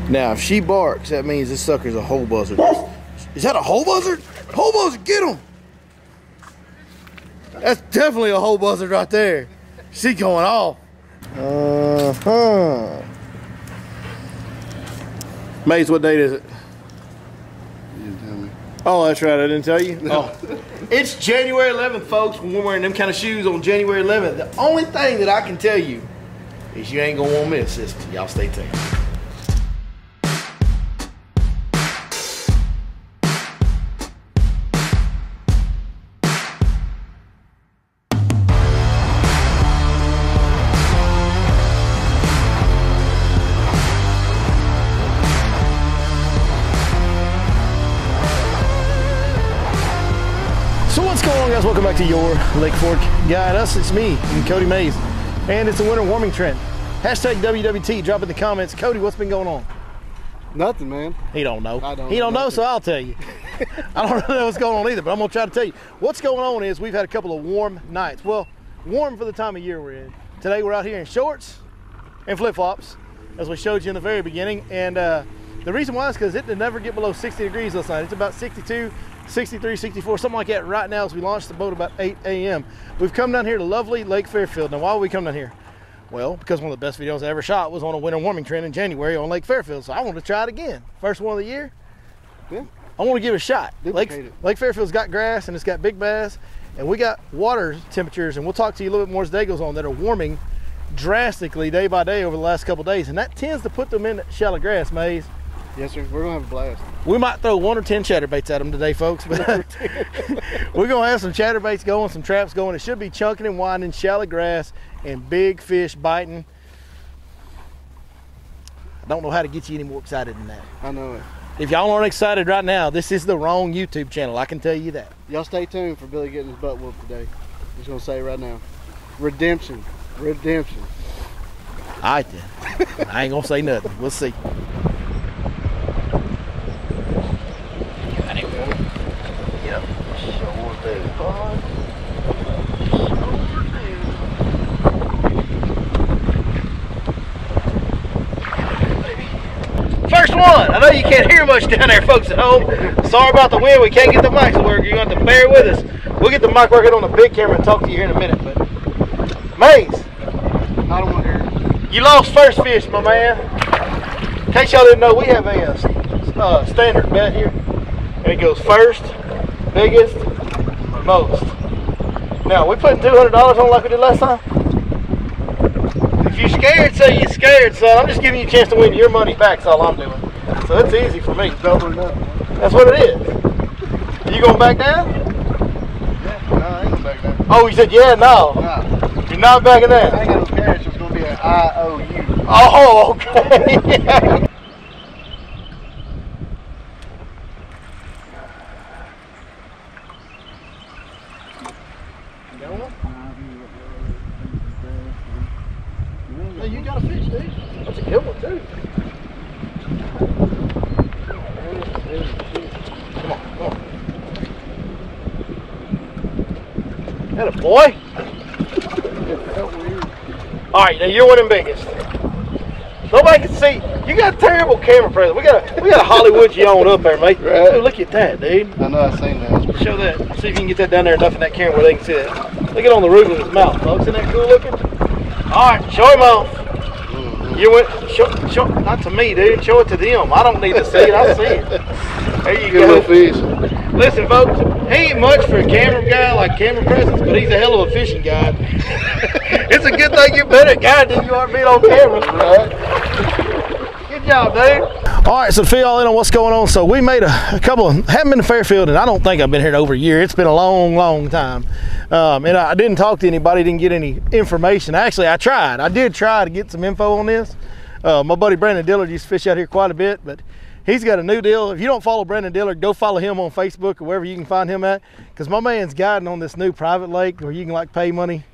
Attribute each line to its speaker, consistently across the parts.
Speaker 1: Now, if she barks, that means this sucker's a hole buzzard. Is that a hole buzzard? Hole buzzard, get him! That's definitely a hole buzzard right there. She going off. Maze, what date is it?
Speaker 2: You didn't tell me.
Speaker 1: Oh, that's right, I didn't tell you?
Speaker 2: No.
Speaker 1: Oh. It's January 11th, folks, when we're wearing them kind of shoes on January 11th. The only thing that I can tell you is you ain't gonna want to miss this. Y'all stay tuned.
Speaker 3: So what's going on, guys? Welcome back to your Lake Fork Guide. It's me, Cody Mays, and it's a winter warming trend. Hashtag WWT, drop in the comments. Cody, what's been going on?
Speaker 2: Nothing, man.
Speaker 3: He don't know.
Speaker 2: He
Speaker 3: don't know, so I'll tell you. I don't really know what's going on either, but I'm gonna try to tell you. What's going on is we've had a couple of warm nights. Well, warm for the time of year we're in. Today we're out here in shorts and flip-flops, as we showed you in the very beginning. And the reason why is because it did never get below 60 degrees last night. It's about 62, 63, 64, something like that right now as we launched the boat about 8 a.m. We've come down here to lovely Lake Fairfield. Now, why would we come down here? Well, because one of the best videos I ever shot was on a winter warming trend in January on Lake Fairfield. So I want to try it again. First one of the year.
Speaker 2: Yeah.
Speaker 3: I want to give it a shot.
Speaker 2: Duplicate it.
Speaker 3: Lake Fairfield's got grass and it's got big bass, and we got water temperatures, and we'll talk to you a little bit more as the day goes on, that are warming drastically day by day over the last couple of days, and that tends to put them in shallow grass, Maze.
Speaker 2: Yes, sir. We're going to have a blast.
Speaker 3: We might throw 1 or 10 chatterbaits at them today, folks, but we're going to have some chatterbaits going, some traps going. It should be chunking and winding, shallow grass, and big fish biting. I don't know how to get you any more excited than that.
Speaker 2: I know it.
Speaker 3: If y'all aren't excited right now, this is the wrong YouTube channel. I can tell you that.
Speaker 2: Y'all stay tuned for Billy getting his butt whooped today. I'm just going to say it right now. Redemption. Redemption.
Speaker 3: All right, then. I ain't going to say nothing. We'll see. Yep. Sure do, bud. First one. I know you can't hear much down there, folks at home. Sorry about the wind. We can't get the mics to work. You're going to have to bear with us. We'll get the mic working on the big camera and talk to you here in a minute. But Maze,
Speaker 2: I don't want to hear it.
Speaker 3: you lost first fish, my man. In case y'all didn't know, we have a standard bet here, and it goes first, biggest, most. Now, we putting $200 on like we did last time. If you're scared, say you're scared, son. I'm just giving you a chance to win your money back. That's all I'm doing. So it's easy for me.
Speaker 2: Doubling up.
Speaker 3: That's what it is. You going back down?
Speaker 2: Yeah. No, I ain't going back down.
Speaker 3: Oh, you said yeah, no.
Speaker 2: No.
Speaker 3: You're not backing down.
Speaker 2: I ain't got no cash. It's going to be an IOU.
Speaker 3: Oh, okay. Hey, you got a fish, dude. That's a good one, too. Come on. That a boy. All right, now you're winning biggest. Nobody can see. You got a terrible camera presence. We got a Hollywood you on up there, mate.
Speaker 2: Right.
Speaker 3: Dude, look at that, dude.
Speaker 2: I know, I've seen that.
Speaker 3: Show that. See if you can get that down there enough in that camera where they can see that. Look at it on the roof of his mouth, folks. Isn't that cool looking? All right, show him off. You went, show, not to me, dude. Show it to them. I don't need to see it. I see it. There you
Speaker 2: Good
Speaker 3: go.
Speaker 2: little fish.
Speaker 3: Listen, folks, he ain't much for a camera guy like camera presence, but he's a hell of a fishing guide. It's a good thing you're better at guide than you are being on camera. Right? Good job, dude. All right, so to fill y'all in on what's going on, so we made a couple of, haven't been to Fairfield, and I don't think I've been here in over a year. It's been a long, long time. And I didn't talk to anybody, didn't get any information. Actually, I did try to get some info on this. My buddy Brandon Dillard used to fish out here quite a bit, but he's got a new deal. If you don't follow Brandon Dillard, go follow him on Facebook or wherever you can find him at, because my man's guiding on this new private lake where you can like pay money.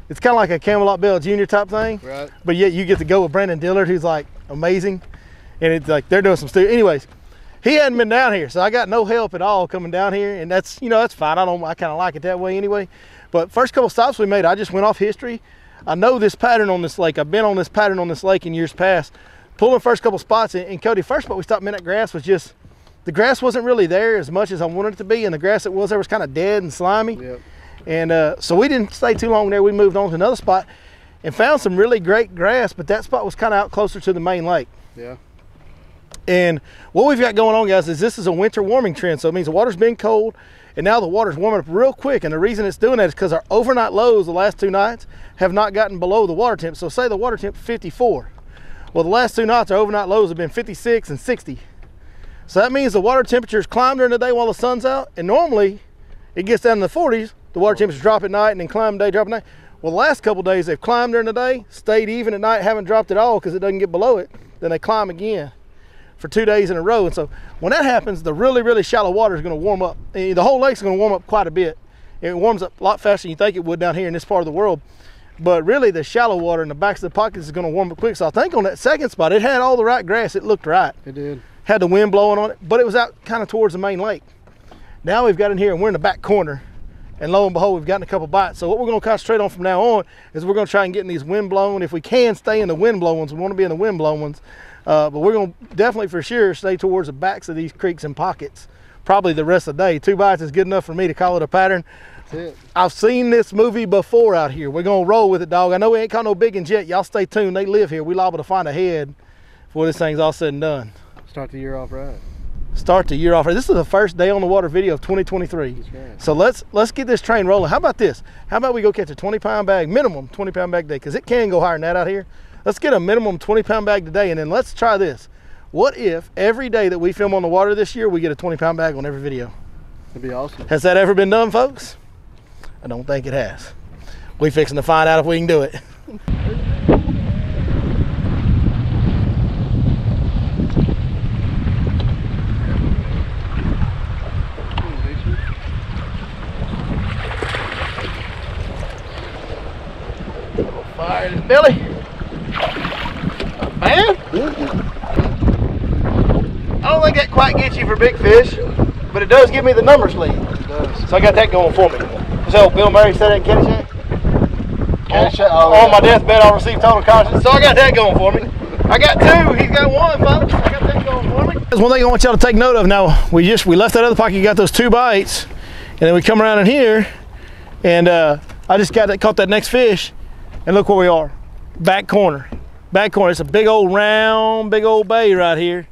Speaker 3: It's kind of like a Camelot Bell Jr. type thing, right? But yet you get to go with Brandon Dillard, who's like amazing. And it's like they're doing some stuff. Anyways, he hadn't been down here, so I got no help at all coming down here, and that's, you know, that's fine. I kind of like it that way anyway. But first couple stops we made, I just went off history. I know this pattern on this lake. I've been on this pattern on this lake in years past. pulling first couple spots, and Cody, first spot we stopped in, that grass was just, the grass wasn't really there as much as I wanted it to be, and the grass that was there was kind of dead and slimy.
Speaker 2: Yep.
Speaker 3: And so we didn't stay too long there. We moved on to another spot and found some really great grass, but that spot was kind of out closer to the main lake.
Speaker 2: Yeah.
Speaker 3: And what we've got going on, guys, is this is a winter warming trend. So it means the water's been cold, and now the water's warming up real quick. And the reason it's doing that is because our overnight lows the last 2 nights have not gotten below the water temp. So say the water temp 54. Well, the last 2 nights, our overnight lows have been 56 and 60. So that means the water temperatures climb during the day while the sun's out, and normally it gets down in the 40s. The water temperatures drop at night and then climb day, drop at night. Well, the last couple of days they've climbed during the day, stayed even at night, haven't dropped at all because it doesn't get below it. Then they climb again for 2 days in a row. And so when that happens, the really, really shallow water is going to warm up. The whole lake's going to warm up quite a bit. It warms up a lot faster than you think it would down here in this part of the world. But really, the shallow water in the backs of the pockets is going to warm up quick. So I think on that second spot, it had all the right grass. It looked right.
Speaker 2: It did.
Speaker 3: Had the wind blowing on it, but it was out kind of towards the main lake. Now we've got in here and we're in the back corner, and lo and behold, we've gotten a couple bites. So what we're going to concentrate on from now on is we're going to try and get in these wind blown. If we can stay in the wind blown ones, we want to be in the wind blown ones. But we're going to definitely for sure stay towards the backs of these creeks and pockets probably the rest of the day. 2 bites is good enough for me to call it a pattern.
Speaker 2: That's it.
Speaker 3: I've seen this movie before out here. We're going to roll with it, dog. I know we ain't caught no big ones yet. Y'all stay tuned. They live here. We liable to find a head before this thing's all said and done.
Speaker 2: Start the year off right.
Speaker 3: Start the year off right. This is the first day on the water video of 2023.
Speaker 2: That's right.
Speaker 3: So let's get this train rolling. How about this? How about we go catch a 20-pound bag, minimum 20-pound bag today, because it can go higher than that out here. Let's get a minimum 20-pound bag today, and then let's try this. What if every day that we film on the water this year, we get a 20-pound bag on every video?
Speaker 2: That'd be awesome.
Speaker 3: Has that ever been done, folks? I don't think it has. We fixing to find out if we can do it. Fire in his belly. Man, I don't think that quite gets you for big fish, but it does give me the numbers lead.
Speaker 2: It does.
Speaker 3: So I got that going for me. What's that old Bill Murray said in Caddyshack? On my deathbed, I'll receive total conscience. So I got that going for me. I got 2. He's got 1, folks. I got that going for me. There's one thing I want y'all to take note of. Now, we left that other pocket. You got those 2 bites, and then we come around in here, and I just caught that next fish, and look where we are. Back corner. Back corner. It's a big old round, big old bay right here,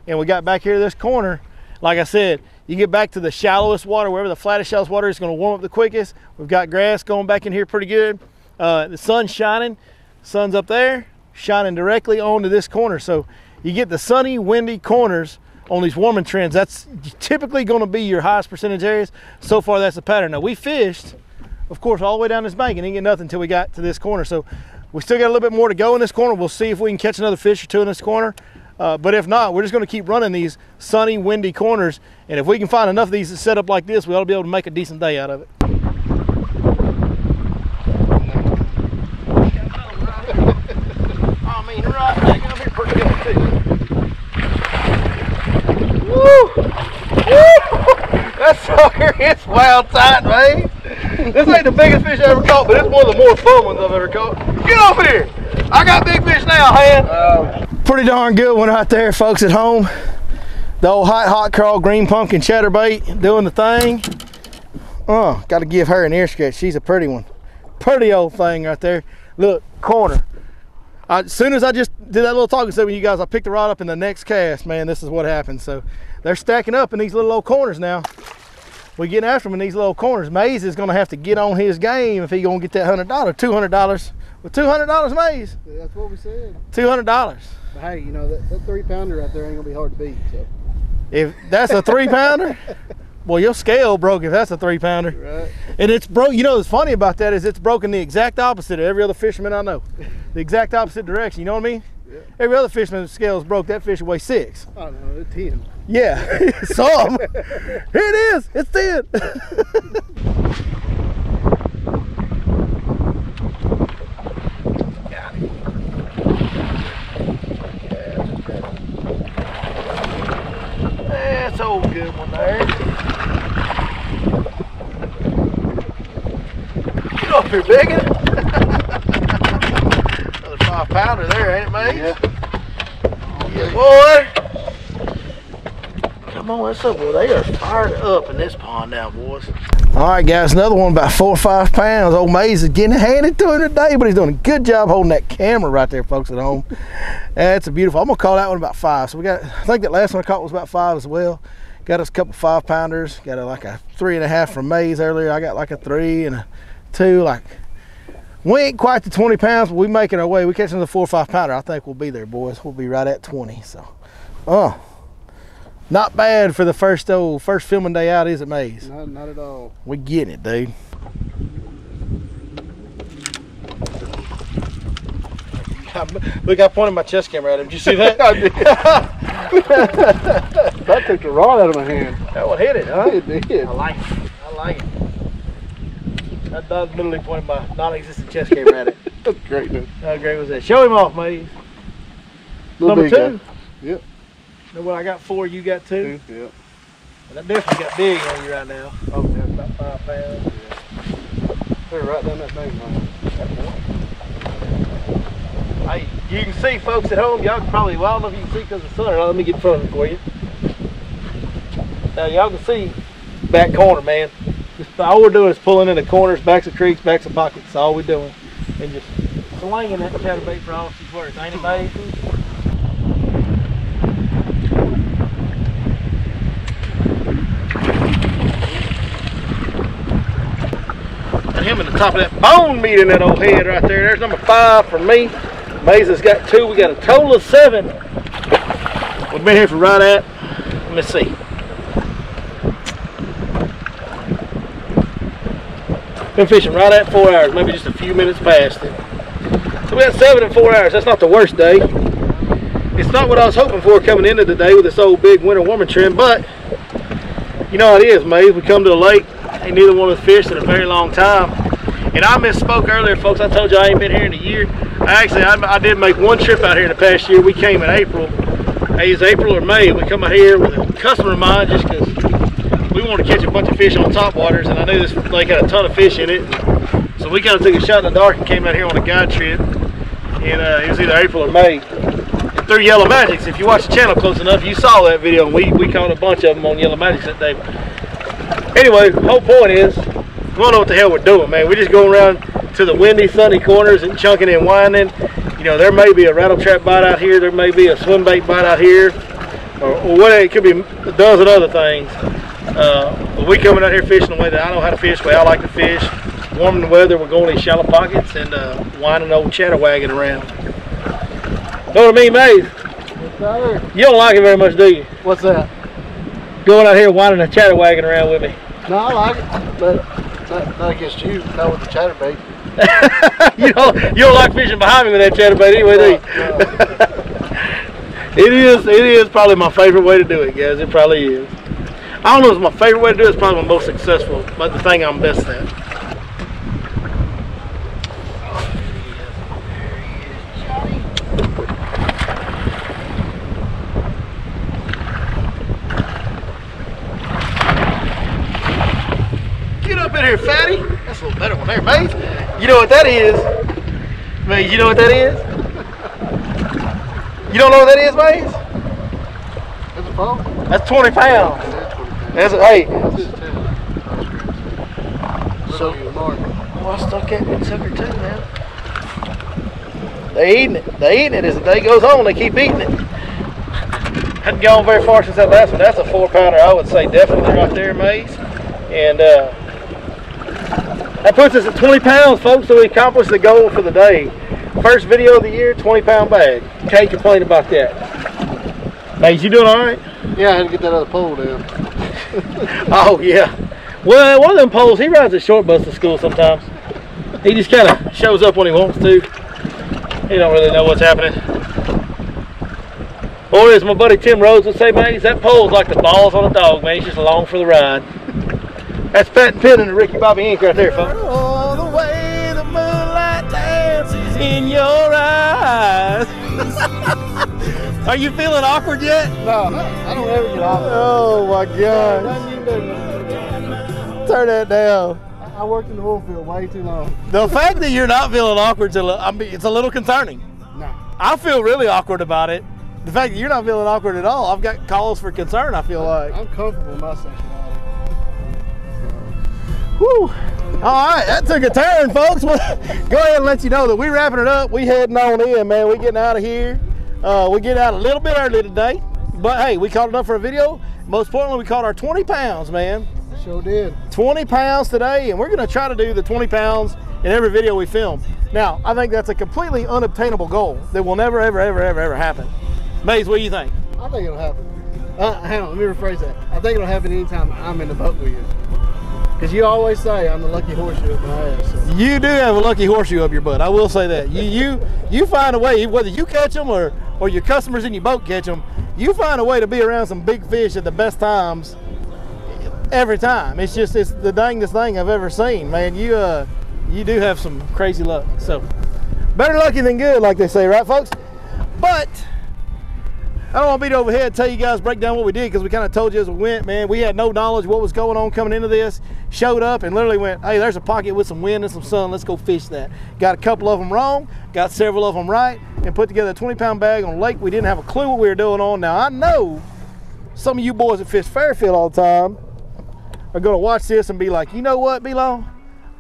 Speaker 3: and we got back here to this corner. Like I said, you get back to the shallowest water, wherever the flattest, shallowest water is going to warm up the quickest. We've got grass going back in here pretty good. The sun's shining. Sun's up there, shining directly onto this corner. So you get the sunny, windy corners on these warming trends. That's typically going to be your highest percentage areas. So far, that's the pattern. Now, we fished, of course, all the way down this bank and didn't get nothing until we got to this corner. So we still got a little bit more to go in this corner. We'll see if we can catch another fish or 2 in this corner. But if not, we're just going to keep running these sunny, windy corners. And if we can find enough of these set up like this, we ought to be able to make a decent day out of it. I mean, right back up here pretty good too. Woo! Woo! That sucker, it's wild tight, man. This ain't the biggest fish I ever caught, but it's one of the more fun ones I've ever caught. Get over here! I got big fish now, Han. Pretty darn good one right there, folks at home. The old hot crawl green pumpkin chatterbait doing the thing. Oh, got to give her an ear scratch. She's a pretty one. Pretty old thing right there. Look, corner. As soon as I just did that little talking with you guys, I picked the rod up in the next cast. Man, this is what happens. So they're stacking up in these little old corners now. We getting after them in these little corners. Maze is going to have to get on his game if he's going to get that $100, $200. With $200, Maze.
Speaker 2: That's what we said.
Speaker 3: $200.
Speaker 2: But hey, you know, that 3-pounder right there ain't going to be hard to beat. So.
Speaker 3: If that's a 3-pounder, well, your scale broke if that's a 3-pounder.
Speaker 2: Right.
Speaker 3: And it's broke. You know what's funny about that is it's broken the exact opposite of every other fisherman I know. The exact opposite direction. You know what I mean? Yeah. Every other fisherman's scales broke. That fish weighs 6.
Speaker 2: I don't know, it's 10.
Speaker 3: Yeah, some. Here it is. It's 10. That's an old good one there. Get up here, biggin. Another 5-pounder there, ain't it, mate?
Speaker 2: Yeah.
Speaker 3: Yeah, boy. Come on, let's up, boy. They are fired up in this pond now, boys. All right, guys, another one about 4 or 5 pounds. Old Maze is getting handed to him today, but he's doing a good job holding that camera right there, folks at home. That's a beautiful. I'm gonna call that one about 5. So we got, I think that last one I caught was about 5 as well. Got us a couple 5-pounders. Got like a 3.5 from Maze earlier. I got like a 3 and a 2. Like, we ain't quite to 20 pounds, but we making our way. We catching the 4 or 5 pounder. I think we'll be there, boys. We'll be right at 20. So, not bad for the first filming day out, is it, Maze?
Speaker 2: Not at all.
Speaker 3: We getting it, dude. Look, I pointed my chest camera at him. Did you see that?
Speaker 2: I did. That took the rod out of my hand.
Speaker 3: That one hit it, huh?
Speaker 2: It did.
Speaker 3: I like it. I like it. I literally pointed my non-existent chest camera at it.
Speaker 2: That's great, dude.
Speaker 3: How great was that? Show him off, Maze.
Speaker 2: Number
Speaker 3: Number 2.
Speaker 2: Yep.
Speaker 3: Know what I got 4, you got 2?
Speaker 2: Yep.
Speaker 3: And that definitely got big on you right now. Oh, yeah, about 5 pounds.
Speaker 2: Yeah. They're right down that thing, man.
Speaker 3: Hey, you can see, folks at home, y'all can probably, well, I don't know if you can see because of the sun. Let me get in front of it for you. Now, y'all can see back corner, man. Just, all we're doing is pulling in the corners, backs of creeks, backs of pockets. That's all we're doing. And just slinging that chatterbait for all she's worth. Ain't it, babe? And him in the top of that bone meat in that old head right there. There's number 5 for me. Maze has got 2. We got a total of 7. We've been here for right at, let me see. Been fishing right at 4 hours, maybe just a few minutes past it. So we got 7 in 4 hours. That's not the worst day. It's not what I was hoping for coming into the day with this old big winter warming trend, but you know how it is, Maze. We come to the lake, ain't neither one of us fished in a very long time. And I misspoke earlier, folks. I told you I ain't been here in a year. I did make one trip out here in the past year. We came in April. Hey, it's April or May. We come out here with a customer of mine just because we wanted to catch a bunch of fish on top waters, and I knew this lake had a ton of fish in it. So we kind of took a shot in the dark and came out here on a guide trip. And it was either April or May. And through Yellow Magics, if you watch the channel close enough, you saw that video, and we caught a bunch of them on Yellow Magics that day. Anyway, the whole point is, we don't know what the hell we're doing, man. We just go around to the windy, sunny corners and chunking and winding. You know, there may be a rattle trap bite out here. There may be a swim bait bite out here. Or what, it could be a dozen other things. But we coming out here fishing the way that I know how to fish, the way I like to fish. Warming the weather, we're going in shallow pockets and winding old chatterwagon around. Know what I mean, Maze?
Speaker 2: Yes, sir.
Speaker 3: You don't like it very much, do you?
Speaker 2: What's that?
Speaker 3: Going out here winding a chatterwagon around with me.
Speaker 2: No, I like it, but not against you. Not with the chatterbait.
Speaker 3: you don't like fishing behind me with that chatterbait anyway, do you? It is probably my favorite way to do it, guys. It probably is. I don't know if it's my favorite way to do it. It's probably my most successful, but the thing I'm best at. Get up in here, fatty. That's a little better one there, Maze. You know what that is? Maze, you know what that is? You don't know what that is, Maze?
Speaker 2: That's a phone?
Speaker 3: That's 20 pounds. That's a, hey. So, oh, I stuck that sucker too, man. They eating it. They eating it as the day goes on. They keep eating it. Hadn't gone very far since that last one. That's a 4-pounder, I would say, definitely right there, Maze. And that puts us at 20 pounds, folks. So we accomplished the goal for the day. First video of the year, 20-pound bag. Can't complain about that. Maze, you doing all right?
Speaker 2: Yeah, I had to get that other pole down.
Speaker 3: Oh, yeah. Well, one of them poles, he rides a short bus to school sometimes. He just kind of shows up when he wants to. He don't really know what's happening. Or as my buddy Tim Rhodes would say, man, that pole's like the balls on a dog, man. He's just along for the ride. That's Pat and Penn and the Ricky Bobby Inc. right there, folks. All the way the moonlight dances in your eyes. Are you feeling awkward yet?
Speaker 2: No, I don't ever get awkward.
Speaker 3: Oh my God. Turn that down.
Speaker 2: I worked in the oil field way too long.
Speaker 3: The fact that you're not feeling awkward, I mean, it's a little concerning.
Speaker 2: No.
Speaker 3: I feel really awkward about it. the fact that you're not feeling awkward at all, I've got cause for concern, I feel like.
Speaker 2: I'm comfortable in my sexuality.
Speaker 3: Whew. All right, that took a turn, folks. We'll go ahead and let you know that we're wrapping it up. We heading on in, man. We getting out of here. We get out a little bit early today, but hey, we caught it up for a video. Most importantly, we caught our 20 pounds, man.
Speaker 2: Sure did.
Speaker 3: 20 pounds today, and we're going to try to do the 20 pounds in every video we film. Now, I think that's a completely unobtainable goal that will never, ever, ever, ever, ever happen. Maze, what do you think?
Speaker 2: I think it'll happen. Hang on, let me rephrase that. I think it'll happen anytime I'm in the boat with you. Because you always say I'm the lucky horseshoe up my ass. So.
Speaker 3: You do have a lucky horseshoe up your butt. I will say that. You find a way, whether you catch them or your customers in your boat catch them, you find a way to be around some big fish at the best times every time. It's the dangest thing I've ever seen, man. You do have some crazy luck. So better lucky than good, like they say, right, folks? But I don't want to beat over head and tell you guys, break down what we did, because we kind of told you as we went, man. We had no knowledge of what was going on coming into this. Showed up and literally went, hey, there's a pocket with some wind and some sun. Let's go fish that. Got a couple of them wrong, got several of them right, and put together a 20-pound bag on a lake we didn't have a clue what we were doing on. Now, I know some of you boys that fish Fairfield all the time are going to watch this and be like, you know what, B-Long?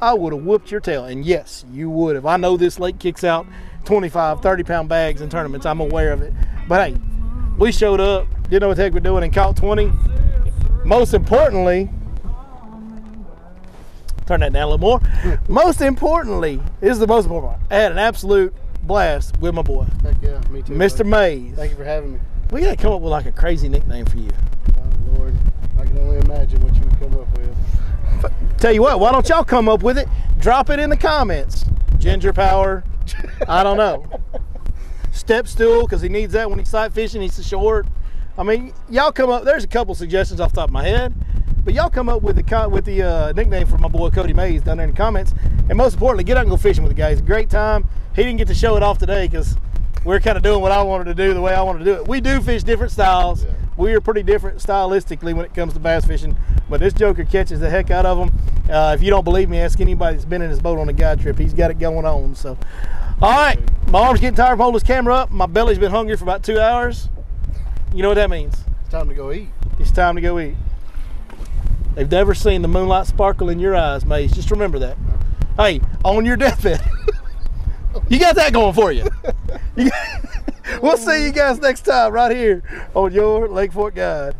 Speaker 3: I would have whooped your tail. And yes, you would have. I know this lake kicks out 25, 30-pound bags in tournaments. I'm aware of it. But hey, we showed up, didn't know what the heck we're doing, and caught 20. Most importantly, turn that down a little more. Most importantly, this is the most important part. I had an absolute blast with my boy.
Speaker 2: Heck yeah, me too.
Speaker 3: Mr.
Speaker 2: Buddy.
Speaker 3: Maze.
Speaker 2: Thank you for having me.
Speaker 3: We gotta come up with like a crazy nickname for you.
Speaker 2: Oh Lord, I can only imagine what you would come up with.
Speaker 3: Tell you what, why don't y'all come up with it? Drop it in the comments. Ginger power, I don't know. Step stool, because he needs that when he's sight fishing. He's short. I mean, y'all come up. There's a couple suggestions off the top of my head, but y'all come up with the nickname for my boy Cody Mays down there in the comments. And most importantly, get out and go fishing with the guys. A great time. He didn't get to show it off today because we're kind of doing what I wanted to do the way I wanted to do it. We do fish different styles. Yeah. We are pretty different stylistically when it comes to bass fishing, but this joker catches the heck out of them. If you don't believe me, ask anybody that's been in his boat on a guide trip. He's got it going on. So, all right, my arm's getting tired of holding this camera up. My belly's been hungry for about 2 hours. You know what that means?
Speaker 2: It's time to go eat.
Speaker 3: It's time to go eat. They've never seen the moonlight sparkle in your eyes, Maze. Just remember that. Hey, on your deathbed, you got that going for you. We'll see you guys next time right here on your Lake Fork Guide.